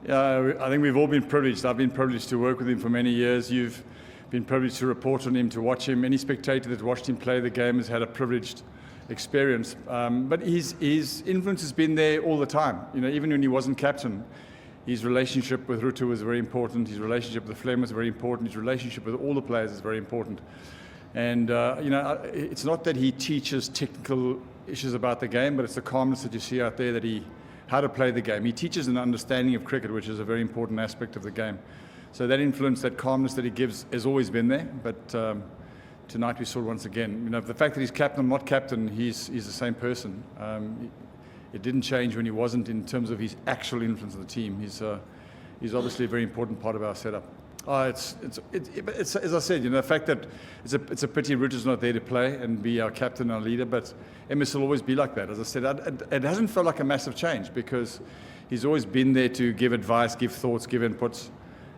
Yeah, I think we've all been privileged. I've been privileged to work with him for many years. You've been privileged to report on him, to watch him. Any spectator that watched him play the game has had a privileged experience. But his influence has been there all the time. You know, even when he wasn't captain, his relationship with Rutu was very important. His relationship with Flem was very important. His relationship with all the players is very important. And you know, it's not that he teaches technical issues about the game, but it's the calmness that you see out there, how to play the game. He teaches an understanding of cricket, which is a very important aspect of the game. So that influence, that calmness that he gives has always been there. But tonight we saw it once again. You know, the fact that he's captain or not captain, he's the same person. It didn't change when he wasn't in terms of his actual influence on the team. He's obviously a very important part of our setup. It's as I said, you know, the fact that it's a pity Rutu's not there to play and be our captain, our leader, but MS will always be like that. As I said, it hasn't felt like a massive change because he's always been there to give advice, give thoughts, give inputs,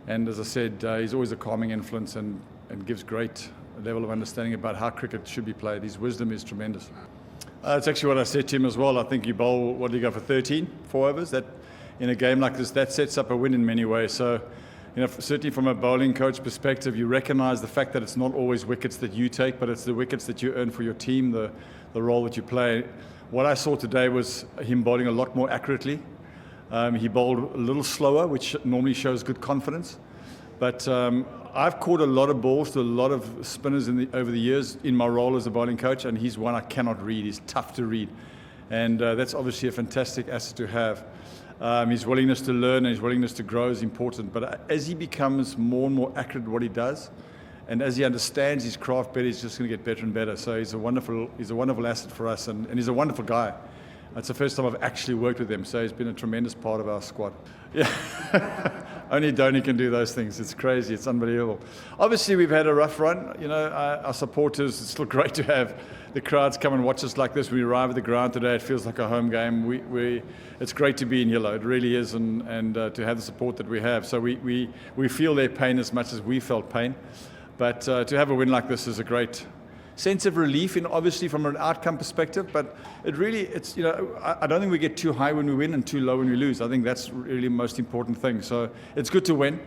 and as I said, he's always a calming influence and gives great level of understanding about how cricket should be played. His wisdom is tremendous. It's actually what I said to him as well. I think you bowl, what do you go for, 13, 4 overs? That in a game like this, that sets up a win in many ways. So, you know, certainly from a bowling coach perspective, you recognize the fact that it's not always wickets that you take, but it's the wickets that you earn for your team, the role that you play. What I saw today was him bowling a lot more accurately. He bowled a little slower, which normally shows good confidence. But I've caught a lot of balls to a lot of spinners over the years in my role as a bowling coach, and he's one I cannot read. He's tough to read. And that's obviously a fantastic asset to have. His willingness to learn and his willingness to grow is important. But as he becomes more and more accurate at what he does, and as he understands his craft better, he's just going to get better and better. So he's a wonderful asset for us, and he's a wonderful guy. It's the first time I've actually worked with him, so he's been a tremendous part of our squad. Yeah, only Dhoni can do those things. It's crazy. It's unbelievable. Obviously, we've had a rough run. You know, our supporters, it's still great to have the crowds come and watch us like this. When we arrive at the ground today, it feels like a home game. It's great to be in yellow. It really is, and to have the support that we have. So we feel their pain as much as we felt pain. But to have a win like this is a great sense of relief, obviously from an outcome perspective, but it's you know, I don't think we get too high when we win and too low when we lose. I think that's really the most important thing. So it's good to win,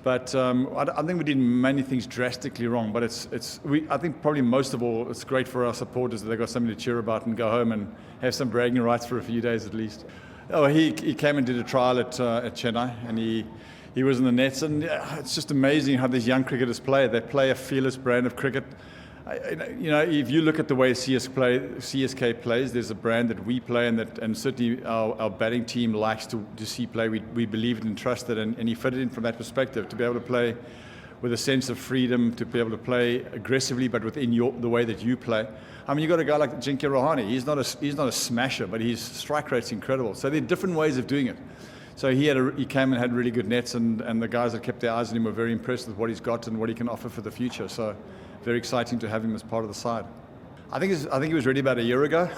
but I think we did many things drastically wrong. But I think probably most of all, it's great for our supporters that they've got something to cheer about and go home and have some bragging rights for a few days at least. Oh, he came and did a trial at Chinnai, and he was in the nets, and it's just amazing how these young cricketers play. They play a fearless brand of cricket. You know, if you look at the way CSK plays, there's a brand that we play, and certainly our batting team likes to see play. We believe it and trust it, and he fitted in from that perspective to be able to play with a sense of freedom, to be able to play aggressively, but within the way that you play. I mean, you've got a guy like Ajinkya Rahane. He's not a smasher, but his strike rate's incredible. So there are different ways of doing it. So he came and had really good nets, and the guys that kept their eyes on him were very impressed with what he's got and what he can offer for the future. So very exciting to have him as part of the side. I think he was ready about a year ago.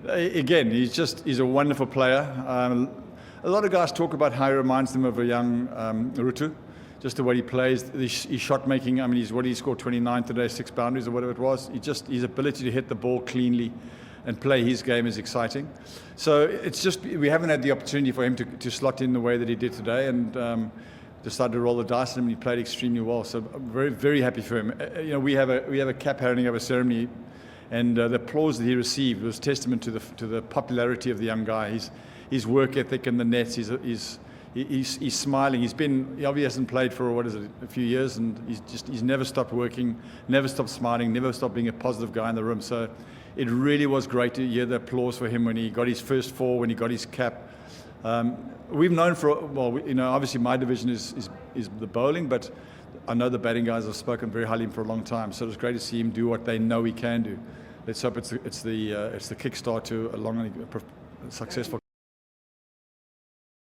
Again, he's a wonderful player. A lot of guys talk about how he reminds them of a young Rutu, just the way he plays, his shot making. I mean, he scored 29 today, 6 boundaries or whatever it was. His ability to hit the ball cleanly and play his game is exciting. So it's just, we haven't had the opportunity for him to slot in the way that he did today, and decided to roll the dice on him, and he played extremely well. So I'm very, very happy for him. You know, we have a cap handing over ceremony, and the applause that he received was testament to the popularity of the young guy. His work ethic in the nets. He's smiling. He obviously hasn't played for a few years, and he's never stopped working, never stopped smiling, never stopped being a positive guy in the room. So it really was great to hear the applause for him when he got his first 4, when he got his cap. We've known you know, obviously my division is the bowling, but I know the batting guys have spoken very highly of him for a long time. So it was great to see him do what they know he can do. Let's hope it's the kickstart to a long and successful